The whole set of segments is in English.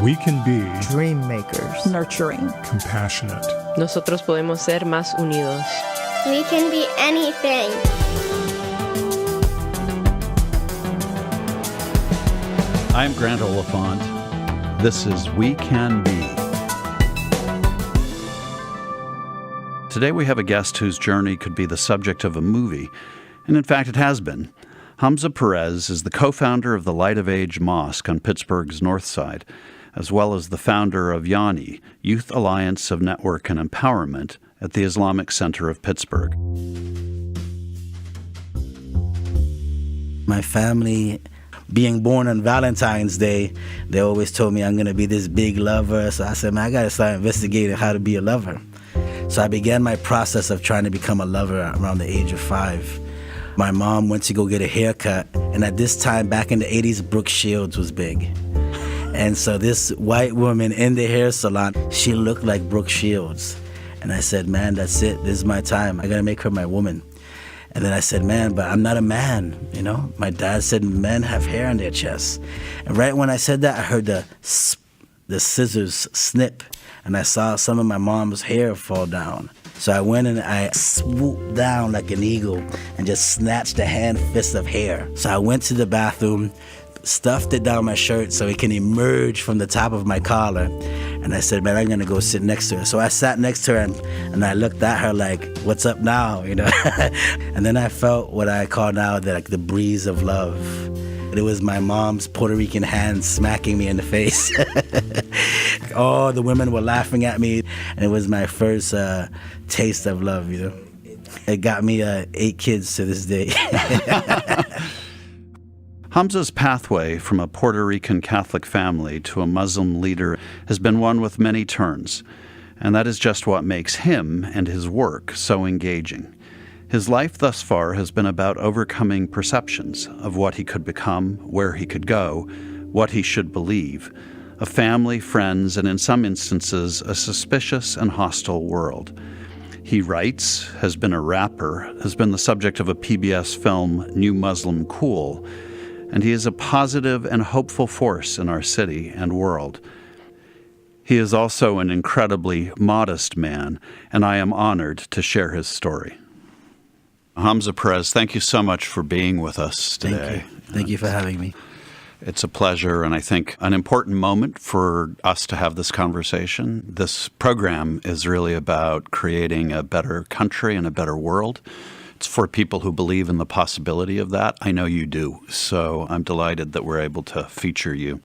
We can be dream makers, nurturing, compassionate. Nosotros podemos ser más unidos. We can be anything. I'm Grant Oliphant. This is We Can Be. Today we have a guest whose journey could be the subject of a movie, and in fact it has been. Hamza Perez is the co-founder of the Light of Age Mosque on Pittsburgh's North Side, as well as the founder of YANI, Youth Alliance of Network and Empowerment, at the Islamic Center of Pittsburgh. My family, being born on Valentine's Day, they always told me I'm going to be this big lover. So I said, man, I got to start investigating how to be a lover. So I began my process of trying to become a lover around the age of 5. My mom went to go get a haircut, and at this time, back in the 80s, Brooke Shields was big. And so this white woman in the hair salon, she looked like Brooke Shields. And I said, man, that's it. This is my time. I got to make her my woman. And then I said, man, but I'm not a man, you know? My dad said men have hair on their chests. And right when I said that, I heard the scissors snip, and I saw some of my mom's hair fall down. So I went and I swooped down like an eagle and just snatched a fist of hair. So I went to the bathroom, stuffed it down my shirt so it can emerge from the top of my collar. And I said, man, I'm going to go sit next to her. So I sat next to her and I looked at her like, what's up now, you know? And then I felt what I call now the breeze of love. It was my mom's Puerto Rican hand smacking me in the face. All the women were laughing at me, and it was my first taste of love, you know. It got me 8 kids to this day. Hamza's pathway from a Puerto Rican Catholic family to a Muslim leader has been one with many turns, and that is just what makes him and his work so engaging. His life thus far has been about overcoming perceptions of what he could become, where he could go, what he should believe, a family, friends, and in some instances, a suspicious and hostile world. He writes, has been a rapper, has been the subject of a PBS film, New Muslim Cool, and he is a positive and hopeful force in our city and world. He is also an incredibly modest man, and I am honored to share his story. Hamza Perez, thank you so much for being with us today. Thank you for having me. It's a pleasure, and I think an important moment for us to have this conversation. This program is really about creating a better country and a better world. It's for people who believe in the possibility of that. I know you do, so I'm delighted that we're able to feature you.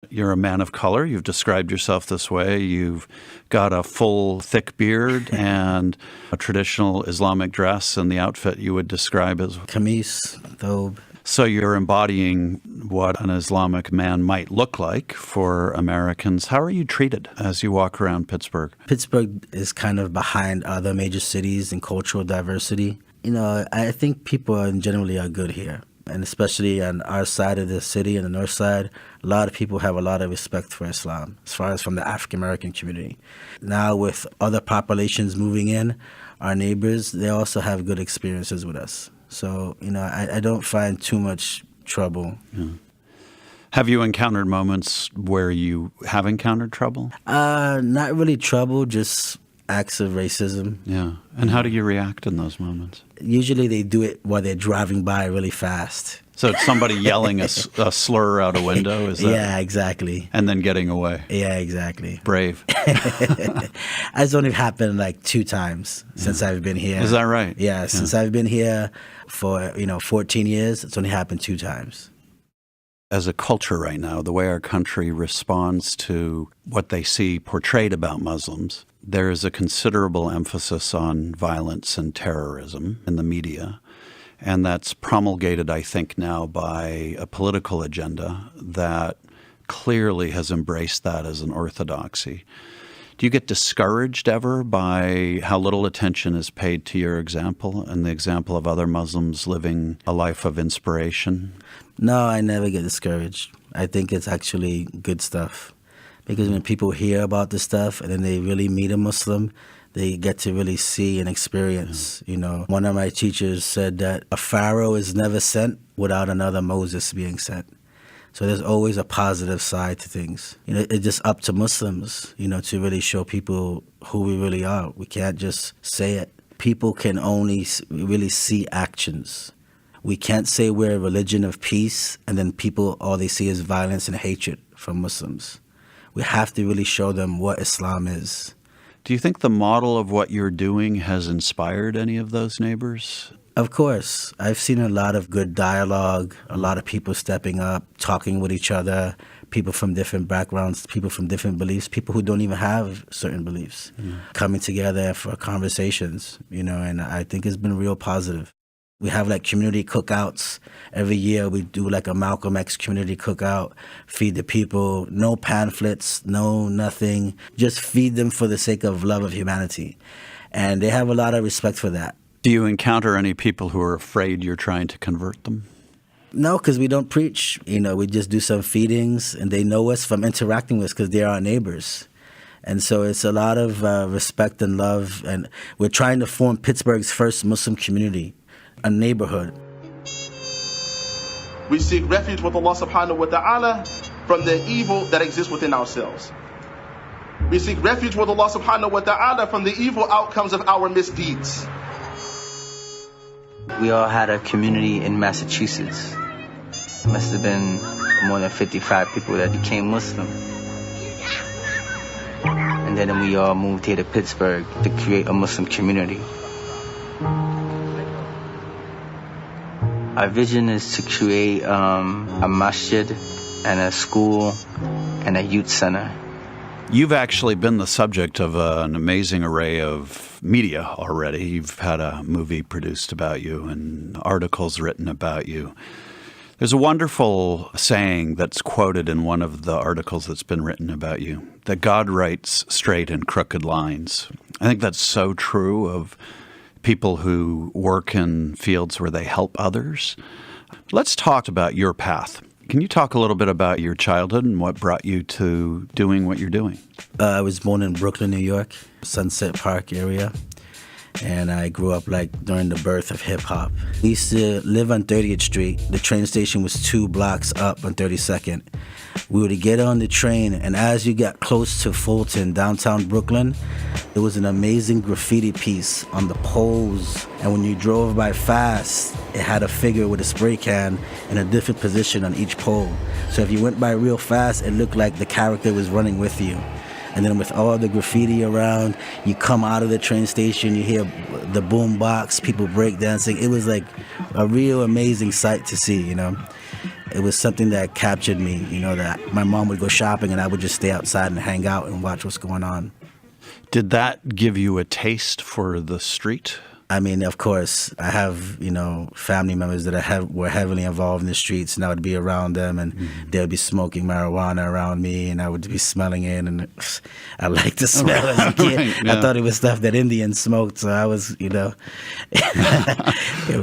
You're a man of color. You've described yourself this way. You've got a full, thick beard and a traditional Islamic dress and the outfit you would describe as Kameez, thobe. So you're embodying what an Islamic man might look like for Americans. How are you treated as you walk around Pittsburgh? Pittsburgh is kind of behind other major cities in cultural diversity. You know, I think people generally are good here. And especially on our side of the city, on the north side, a lot of people have a lot of respect for Islam, as far as from the African-American community. Now with other populations moving in, our neighbors, they also have good experiences with us. So, you know, I don't find too much trouble. Yeah. Have you encountered moments where you have encountered trouble? Not really trouble, just acts of racism. Yeah. And how do you react in those moments? Usually they do it while they're driving by really fast. So it's somebody yelling a slur out a window? Is that? Yeah, exactly. And then getting away? Yeah, exactly. Brave. It's only happened like 2 times since I've been here. Is that right? Yeah, since I've been here for, 14 years, it's only happened 2 times. As a culture right now, the way our country responds to what they see portrayed about Muslims, there is a considerable emphasis on violence and terrorism in the media. And that's promulgated, I think, now by a political agenda that clearly has embraced that as an orthodoxy. Do you get discouraged ever by how little attention is paid to your example and the example of other Muslims living a life of inspiration? No, I never get discouraged. I think it's actually good stuff. Because when people hear about this stuff and then they really meet a Muslim, they get to really see and experience. You know, one of my teachers said that a Pharaoh is never sent without another Moses being sent. So there's always a positive side to things. It's just up to Muslims, to really show people who we really are. We can't just say it. People can only really see actions. We can't say we're a religion of peace and then people, all they see is violence and hatred from Muslims. We have to really show them what Islam is. Do you think the model of what you're doing has inspired any of those neighbors? Of course. I've seen a lot of good dialogue, a lot of people stepping up, talking with each other, people from different backgrounds, people from different beliefs, people who don't even have certain beliefs, coming together for conversations, and I think it's been real positive. We have like community cookouts. Every year we do like a Malcolm X community cookout, feed the people, no pamphlets, no nothing, just feed them for the sake of love of humanity. And they have a lot of respect for that. Do you encounter any people who are afraid you're trying to convert them? No, because we don't preach. We just do some feedings, and they know us from interacting with us because they're our neighbors. And so it's a lot of respect and love, and we're trying to form Pittsburgh's first Muslim community, a neighborhood. We seek refuge with Allah subhanahu wa ta'ala from the evil that exists within ourselves. We seek refuge with Allah subhanahu wa ta'ala from the evil outcomes of our misdeeds. We all had a community in Massachusetts. Must have been more than 55 people that became Muslim. And then we all moved here to Pittsburgh to create a Muslim community. Our vision is to create a masjid and a school and a youth center. You've actually been the subject of an amazing array of media already. You've had a movie produced about you and articles written about you. There's a wonderful saying that's quoted in one of the articles that's been written about you, that God writes straight and crooked lines. I think that's so true of people who work in fields where they help others. Let's talk about your path. Can you talk a little bit about your childhood and what brought you to doing what you're doing? I was born in Brooklyn, New York, Sunset Park area. And I grew up during the birth of hip-hop. We used to live on 30th Street. The train station was 2 blocks up on 32nd. We would get on the train, and as you got close to Fulton, downtown Brooklyn, there was an amazing graffiti piece on the poles. And when you drove by fast, it had a figure with a spray can in a different position on each pole. So if you went by real fast, it looked like the character was running with you. And then with all the graffiti around, you come out of the train station, you hear the boom box, people breakdancing. It was like a real amazing sight to see, It was something that captured me, that my mom would go shopping and I would just stay outside and hang out and watch what's going on. Did that give you a taste for the street? I mean, of course, I have, family members that were heavily involved in the streets, and I would be around them, and they would be smoking marijuana around me, and I would be smelling it, and I liked to smell as a kid. Right, yeah. I thought it was stuff that Indians smoked, so I was,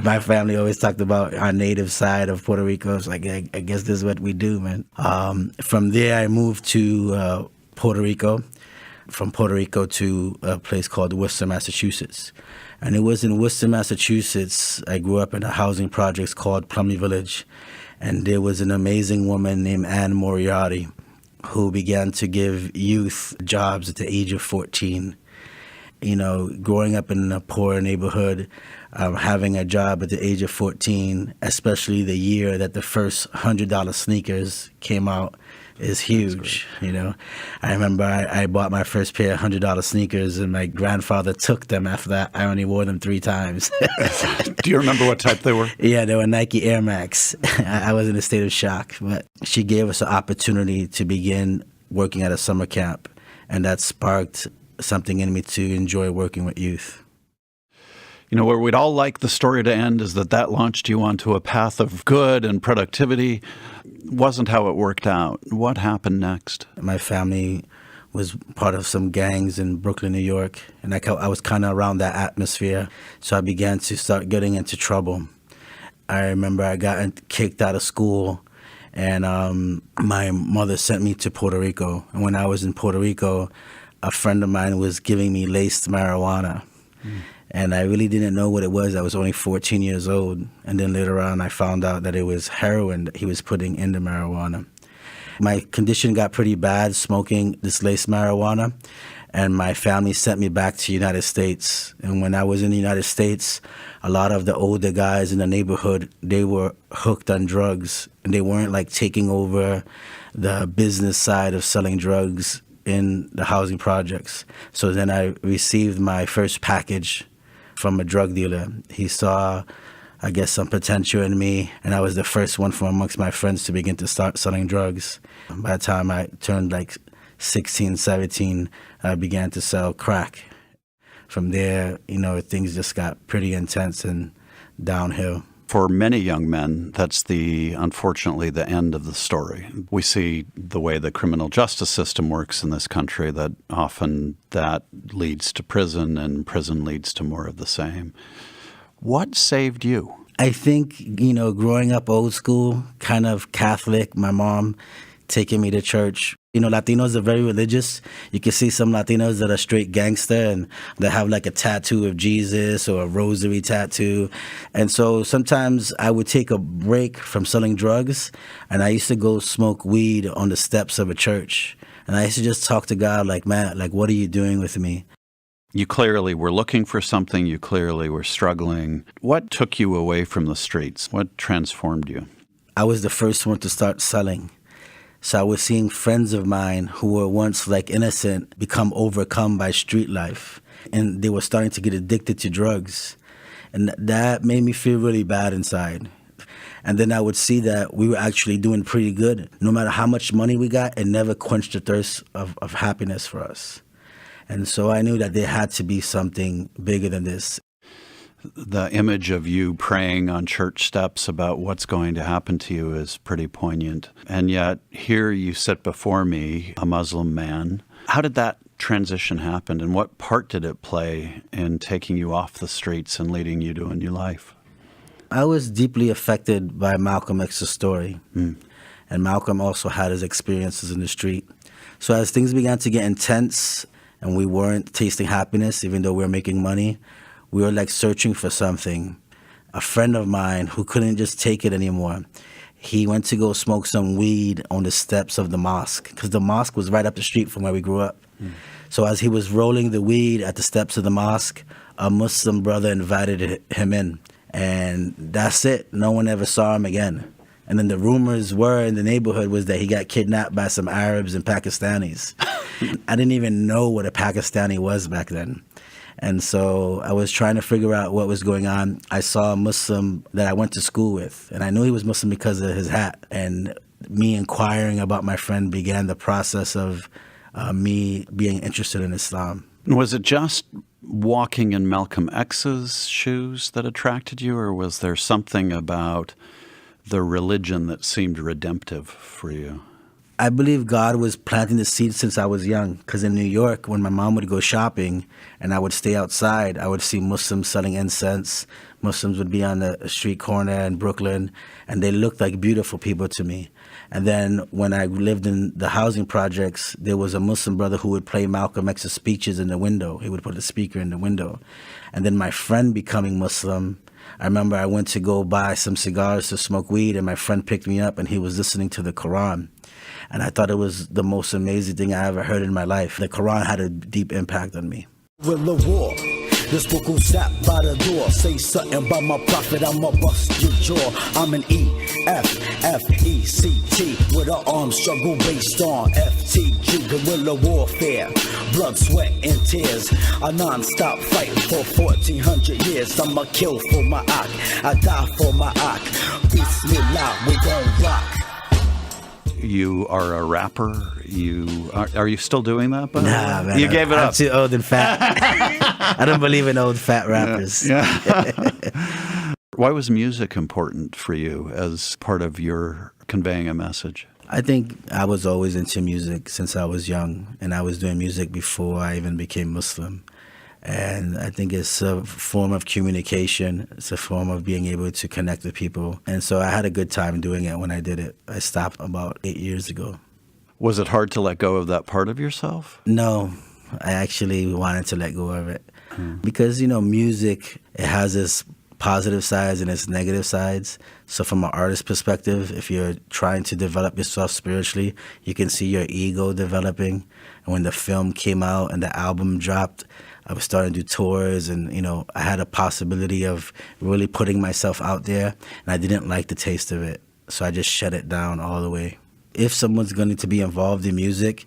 my family always talked about our native side of Puerto Rico. It's like, I guess this is what we do, man. From there, I moved to Puerto Rico. From Puerto Rico to a place called Worcester, Massachusetts. And it was in Worcester, Massachusetts. I grew up in a housing project called Plumley Village. And there was an amazing woman named Anne Moriarty who began to give youth jobs at the age of 14. Growing up in a poor neighborhood, having a job at the age of 14, especially the year that the first $100 sneakers came out, is huge. I remember I bought my first pair of $100 sneakers, and my grandfather took them. After that, I only wore them 3 times. Do you remember what type they were? Yeah, they were Nike Air Max. I was in a state of shock, but she gave us an opportunity to begin working at a summer camp, and that sparked something in me to enjoy working with youth. Where we'd all like the story to end is that launched you onto a path of good and productivity. Wasn't how it worked out. What happened next? My family was part of some gangs in Brooklyn, New York, and I was kind of around that atmosphere, so I began to start getting into trouble. I remember I got kicked out of school, and my mother sent me to Puerto Rico. And when I was in Puerto Rico, a friend of mine was giving me laced marijuana. And I really didn't know what it was. I was only 14 years old. And then later on, I found out that it was heroin that he was putting in the marijuana. My condition got pretty bad smoking this laced marijuana. And my family sent me back to the United States. And when I was in the United States, a lot of the older guys in the neighborhood, they were hooked on drugs. And they weren't like taking over the business side of selling drugs in the housing projects. So then I received my first package from a drug dealer. He saw, I guess, some potential in me, and I was the first one from amongst my friends to begin to start selling drugs. By the time I turned like 16, 17, I began to sell crack. From there, things just got pretty intense and downhill. For many young men, that's unfortunately the end of the story. We see the way the criminal justice system works in this country, that often that leads to prison, and prison leads to more of the same. What saved you? I think, growing up old school, kind of Catholic, my mom taking me to church. Latinos are very religious. You can see some Latinos that are straight gangster and that have like a tattoo of Jesus or a rosary tattoo. And so sometimes I would take a break from selling drugs, and I used to go smoke weed on the steps of a church. And I used to just talk to God like, man, like, what are you doing with me? You clearly were looking for something. You clearly were struggling. What took you away from the streets? What transformed you? I was the first one to start selling. So I was seeing friends of mine who were once like innocent become overcome by street life. And they were starting to get addicted to drugs. And that made me feel really bad inside. And then I would see that we were actually doing pretty good. No matter how much money we got, it never quenched the thirst of happiness for us. And so I knew that there had to be something bigger than this. The image of you praying on church steps about what's going to happen to you is pretty poignant. And yet here you sit before me, a Muslim man. How did that transition happen, and what part did it play in taking you off the streets and leading you to a new life? I was deeply affected by Malcolm X's story. And Malcolm also had his experiences in the street. So as things began to get intense and we weren't tasting happiness, even though we were making money, we were like searching for something. A friend of mine who couldn't just take it anymore, he went to go smoke some weed on the steps of the mosque, because the mosque was right up the street from where we grew up. So as he was rolling the weed at the steps of the mosque, a Muslim brother invited him in. And that's it. No one ever saw him again. And then the rumors were in the neighborhood was that he got kidnapped by some Arabs and Pakistanis. I didn't even know what a Pakistani was back then. And so I was trying to figure out what was going on. I saw a Muslim that I went to school with, and I knew he was Muslim because of his hat. And me inquiring about my friend began the process of me being interested in Islam. Was it just walking in Malcolm X's shoes that attracted you, or was there something about the religion that seemed redemptive for you? I believe God was planting the seed since I was young, because in New York, when my mom would go shopping and I would stay outside, I would see Muslims selling incense. Muslims would be on the street corner in Brooklyn, and they looked like beautiful people to me. And then when I lived in the housing projects, there was a Muslim brother who would play Malcolm X's speeches in the window. He would put a speaker in the window. And then my friend becoming Muslim, I remember I went to go buy some cigars to smoke weed, and my friend picked me up, and he was listening to the Quran. And I thought it was the most amazing thing I ever heard in my life. The Quran had a deep impact on me. This book will sat by the door. Say something about my prophet, I'ma bust your jaw. I'm an E-F-F-E-C-T with an armed struggle based on FTG, guerrilla warfare. Blood, sweat, and tears. A non-stop fight for 1,400 years. I'ma kill for my Ak, I die for my Ak. Bismillah, we gon' rock. You are a rapper. Are you still doing that? By Nah, man. You gave it up. I'm too old and fat. I don't believe in old fat rappers. Yeah. Why was music important for you as part of your conveying a message? I think I was always into music since I was young, and I was doing music before I even became Muslim. And I think it's a form of communication. It's a form of being able to connect with people. And so I had a good time doing it when I did it. I stopped about 8 years ago. Was it hard to let go of that part of yourself? No, I actually wanted to let go of it. Because, you know, music, it has its positive sides and its negative sides. So from an artist perspective, if you're trying to develop yourself spiritually, you can see your ego developing. And when the film came out and the album dropped, I was starting to do tours, and, you know, I had a possibility of really putting myself out there, and I didn't like the taste of it. So I just shut it down all the way. If someone's going to be involved in music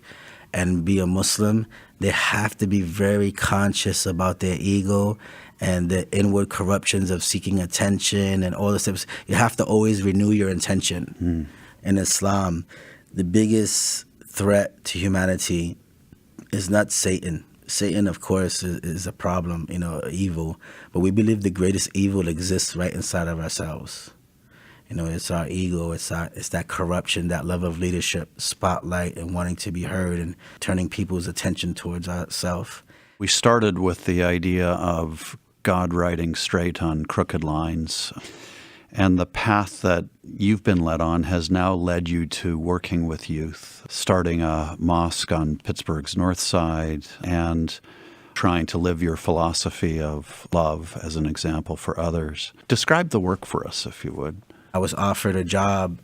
and be a Muslim, they have to be very conscious about their ego and the inward corruptions of seeking attention and all this stuff. You have to always renew your intention. In Islam, the biggest threat to humanity is not Satan. Satan, of course, is a problem, you know, evil. But we believe the greatest evil exists right inside of ourselves. You know, it's our ego, it's that corruption, that love of leadership, spotlight, and wanting to be heard and turning people's attention towards ourselves. We started with the idea of God writing straight on crooked lines. And the path that you've been led on has now led you to working with youth, starting a mosque on Pittsburgh's north side and trying to live your philosophy of love as an example for others. Describe the work for us, if you would. I was offered a job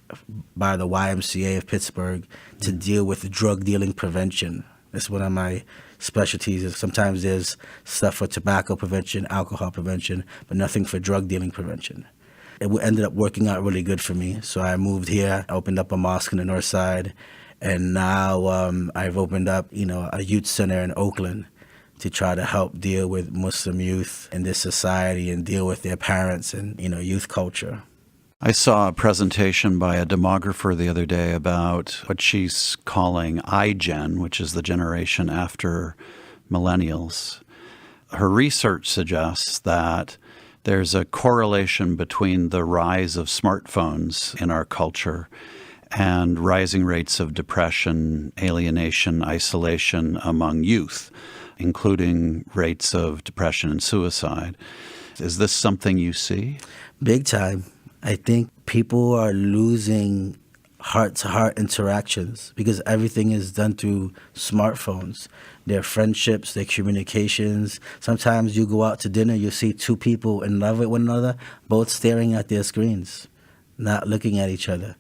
by the YMCA of Pittsburgh to deal with drug dealing prevention. That's one of my specialties. Sometimes there's stuff for tobacco prevention, alcohol prevention, but nothing for drug dealing prevention. It ended up working out really good for me. So I moved here, opened up a mosque in the north side, and now I've opened up, you know, a youth center in Oakland to try to help deal with Muslim youth in this society and deal with their parents and, you know, youth culture. I saw a presentation by a demographer the other day about what she's calling Ijen, which is the generation after millennials. Her research suggests that there's a correlation between the rise of smartphones in our culture and rising rates of depression, alienation, isolation among youth, including rates of depression and suicide. Is this something you see? Big time. I think people are losing heart-to-heart interactions because everything is done through smartphones. Their friendships, their communications. Sometimes you go out to dinner, you see two people in love with one another, both staring at their screens, not looking at each other.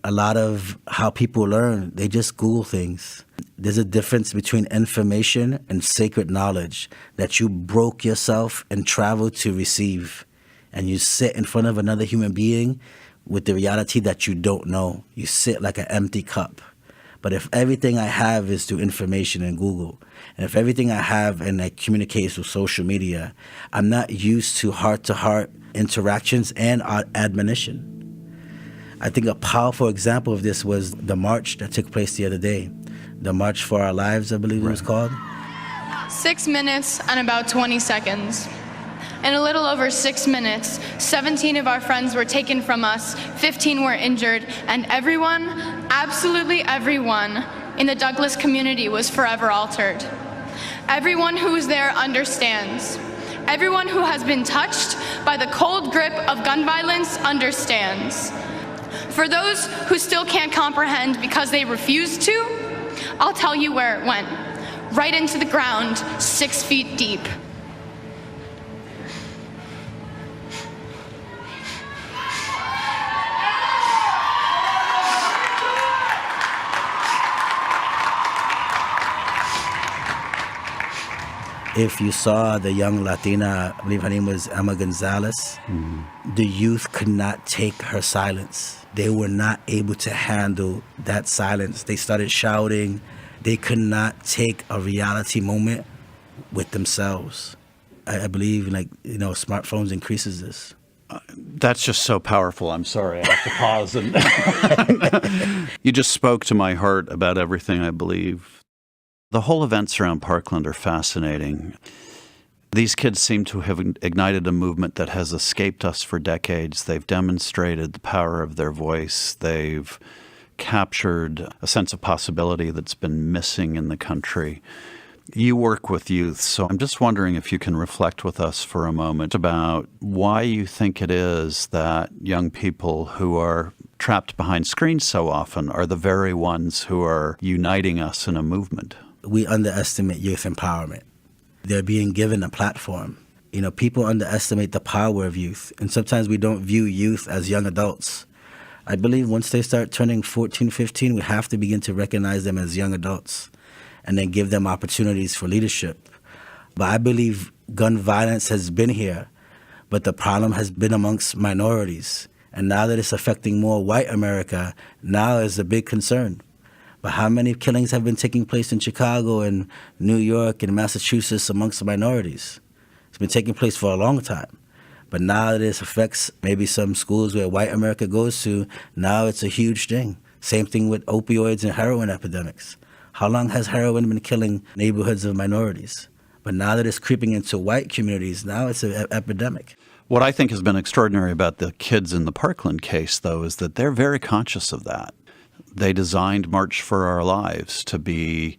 A lot of how people learn, they just Google things. There's a difference between information and sacred knowledge that you broke yourself and traveled to receive. And you sit in front of another human being with the reality that you don't know. You sit like an empty cup. But if everything I have is through information and Google, and if everything I have and I communicate through social media, I'm not used to heart-to-heart interactions and admonition. I think a powerful example of this was the march that took place the other day. The March for Our Lives, I believe it was called. 6 minutes and about 20 seconds. In a little over 6 minutes, 17 of our friends were taken from us, 15 were injured, and everyone, absolutely everyone, in the Douglas community was forever altered. Everyone who was there understands. Everyone who has been touched by the cold grip of gun violence understands. For those who still can't comprehend because they refuse to, I'll tell you where it went. Right into the ground, 6 feet deep. If you saw the young Latina, I believe her name was Emma Gonzalez, the youth could not take her silence. They were not able to handle that silence. They started shouting. They could not take a reality moment with themselves. I believe, smartphones increases this. That's just so powerful. I'm sorry. I have to pause. And you just spoke to my heart about everything I believe. The whole events around Parkland are fascinating. These kids seem to have ignited a movement that has escaped us for decades. They've demonstrated the power of their voice. They've captured a sense of possibility that's been missing in the country. You work with youth, so I'm just wondering if you can reflect with us for a moment about why you think it is that young people who are trapped behind screens so often are the very ones who are uniting us in a movement. We underestimate youth empowerment. they're being given a platform. You know, people underestimate the power of youth, and sometimes we don't view youth as young adults. I believe once they start turning 14, 15, we have to begin to recognize them as young adults and then give them opportunities for leadership. But I believe gun violence has been here, but the problem has been amongst minorities. And now that it's affecting more white America, now is a big concern. But how many killings have been taking place in Chicago and New York and Massachusetts amongst the minorities? It's been taking place for a long time. But now that it affects maybe some schools where white America goes to, now it's a huge thing. Same thing with opioids and heroin epidemics. How long has heroin been killing neighborhoods of minorities? But now that it's creeping into white communities, now it's an epidemic. What I think has been extraordinary about the kids in the Parkland case, though, is that they're very conscious of that. They designed March for Our Lives to be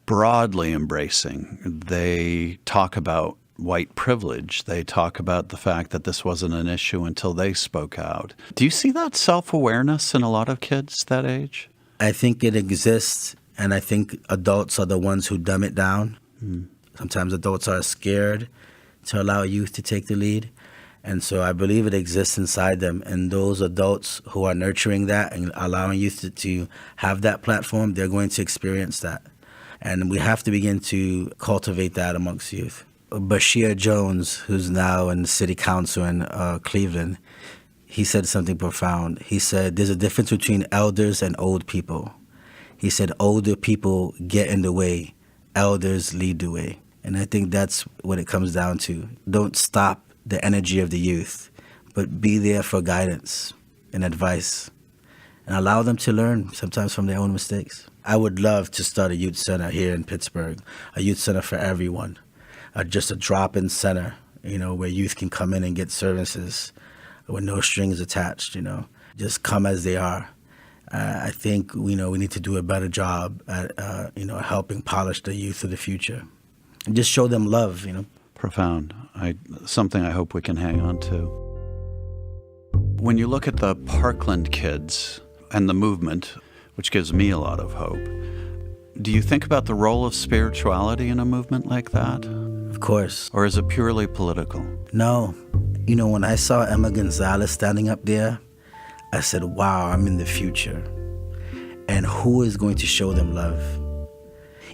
broadly embracing. They talk about white privilege. They talk about the fact that this wasn't an issue until they spoke out. Do you see that self-awareness in a lot of kids that age? I think it exists, and I think adults are the ones who dumb it down. Sometimes adults are scared to allow youth to take the lead. And so I believe it exists inside them. And those adults who are nurturing that and allowing youth to have that platform, they're going to experience that. And we have to begin to cultivate that amongst youth. Bashir Jones, who's now in the city council in Cleveland, he said something profound. He said, there's a difference between elders and old people. He said, older people get in the way, elders lead the way. And I think that's what it comes down to. Don't stop the energy of the youth, but be there for guidance and advice and allow them to learn sometimes from their own mistakes. I would love to start a youth center here in Pittsburgh, a youth center for everyone, just a drop-in center, where youth can come in and get services with no strings attached, just come as they are. I think, we need to do a better job at, helping polish the youth of the future and just show them love, Profound. Something I hope we can hang on to. When you look at the Parkland kids and the movement, which gives me a lot of hope, do you think about the role of spirituality in a movement like that? Of course. Or is it purely political? No. When I saw Emma Gonzalez standing up there, I said, wow, I'm in the future. And who is going to show them love?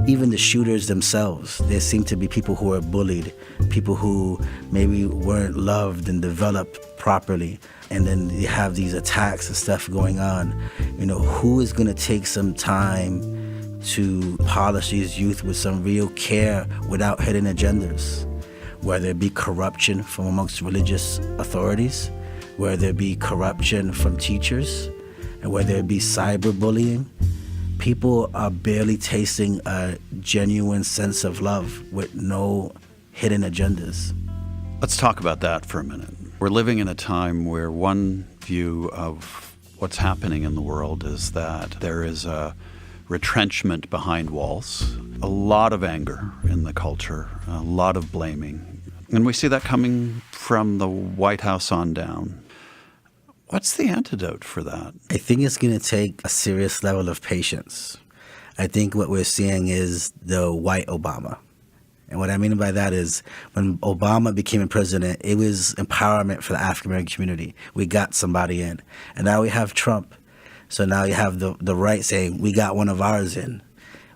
Even the shooters themselves, there seem to be people who are bullied, people who maybe weren't loved and developed properly, and then you have these attacks and stuff going on. Who is going to take some time to polish these youth with some real care without hidden agendas? Whether it be corruption from amongst religious authorities, whether it be corruption from teachers, and whether it be cyberbullying. People are barely tasting a genuine sense of love with no hidden agendas. Let's talk about that for a minute. We're living in a time where one view of what's happening in the world is that there is a retrenchment behind walls, a lot of anger in the culture, a lot of blaming. And we see that coming from the White House on down. What's the antidote for that? I think it's going to take a serious level of patience. I think what we're seeing is the white Obama. And what I mean by that is when Obama became president, it was empowerment for the African-American community. We got somebody in. And now we have Trump. So now you have the right saying, we got one of ours in.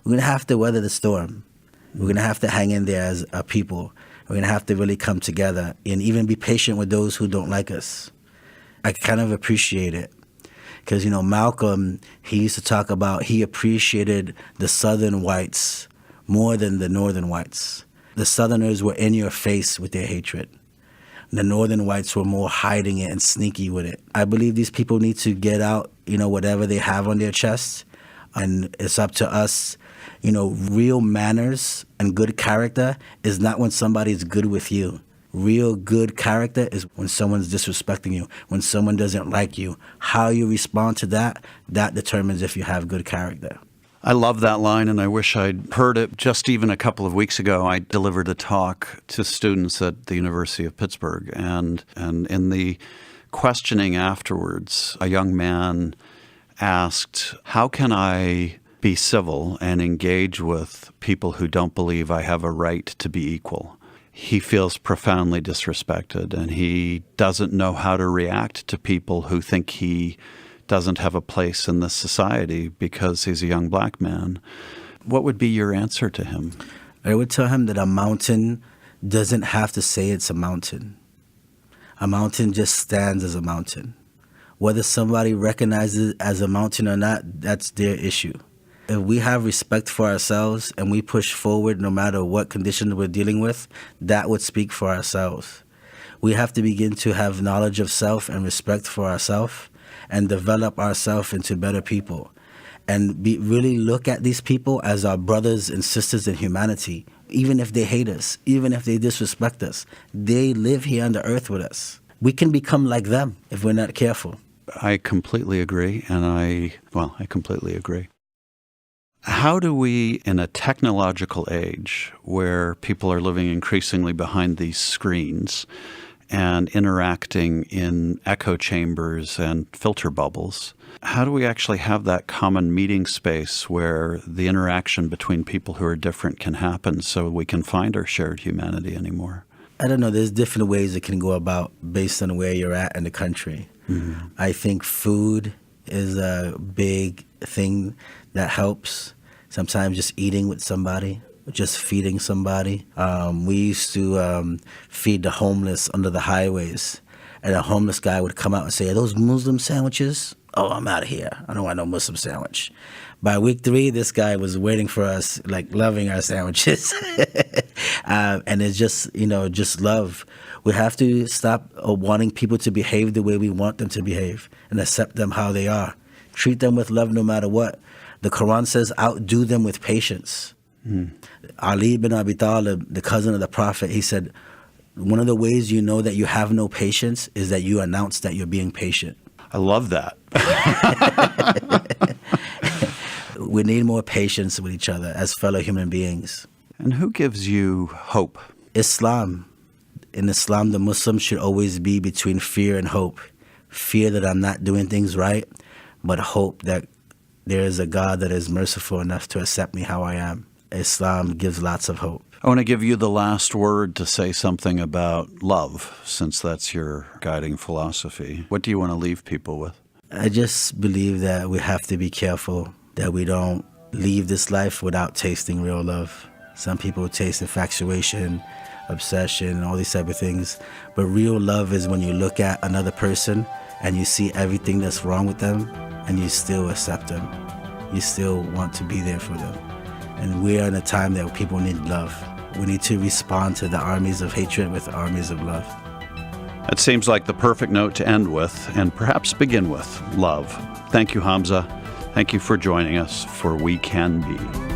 We're going to have to weather the storm. We're going to have to hang in there as a people. We're going to have to really come together and even be patient with those who don't like us. I kind of appreciate it because, Malcolm, he used to talk about he appreciated the Southern whites more than the Northern whites. The Southerners were in your face with their hatred. The Northern whites were more hiding it and sneaky with it. I believe these people need to get out, whatever they have on their chests, and it's up to us. Real manners and good character is not when somebody's good with you. Real good character is when someone's disrespecting you, when someone doesn't like you. How you respond to that determines if you have good character. I love that line, and I wish I'd heard it just even a couple of weeks ago. I delivered a talk to students at the University of Pittsburgh, and in the questioning afterwards, a young man asked, how can I be civil and engage with people who don't believe I have a right to be equal. He feels profoundly disrespected, and he doesn't know how to react to people who think he doesn't have a place in this society because he's a young black man. What would be your answer to him? I would tell him that a mountain doesn't have to say it's a mountain. A mountain just stands as a mountain. Whether somebody recognizes it as a mountain or not, that's their issue. If we have respect for ourselves and we push forward no matter what condition we're dealing with, that would speak for ourselves. We have to begin to have knowledge of self and respect for ourselves and develop ourselves into better people. And really look at these people as our brothers and sisters in humanity. Even if they hate us, even if they disrespect us, they live here on the earth with us. We can become like them if we're not careful. I completely agree, and I completely agree. How do we, in a technological age where people are living increasingly behind these screens and interacting in echo chambers and filter bubbles, how do we actually have that common meeting space where the interaction between people who are different can happen so we can find our shared humanity anymore? I don't know. There's different ways it can go about based on where you're at in the country. Mm-hmm. I think food is a big thing that helps. Sometimes just eating with somebody, just feeding somebody. We used to feed the homeless under the highways, and a homeless guy would come out and say, "Are those Muslim sandwiches? Oh, I'm out of here. I don't want no Muslim sandwich." By week 3, this guy was waiting for us, like loving our sandwiches. And it's just, just love. We have to stop wanting people to behave the way we want them to behave and accept them how they are. Treat them with love no matter what. The Quran says, outdo them with patience. Ali ibn Abi Talib, the cousin of the Prophet, he said, one of the ways you know that you have no patience is that you announce that you're being patient. I love that. We need more patience with each other as fellow human beings. And who gives you hope? Islam. In Islam, the Muslim should always be between fear and hope. Fear that I'm not doing things right, but hope that there is a God that is merciful enough to accept me how I am. Islam gives lots of hope. I want to give you the last word to say something about love, since that's your guiding philosophy. What do you want to leave people with? I just believe that we have to be careful that we don't leave this life without tasting real love. Some people taste infatuation, obsession, and all these type of things. But real love is when you look at another person and you see everything that's wrong with them and you still accept them. You still want to be there for them. And we are in a time that people need love. We need to respond to the armies of hatred with armies of love. It seems like the perfect note to end with, and perhaps begin with, love. Thank you, Hamza. Thank you for joining us for We Can Be.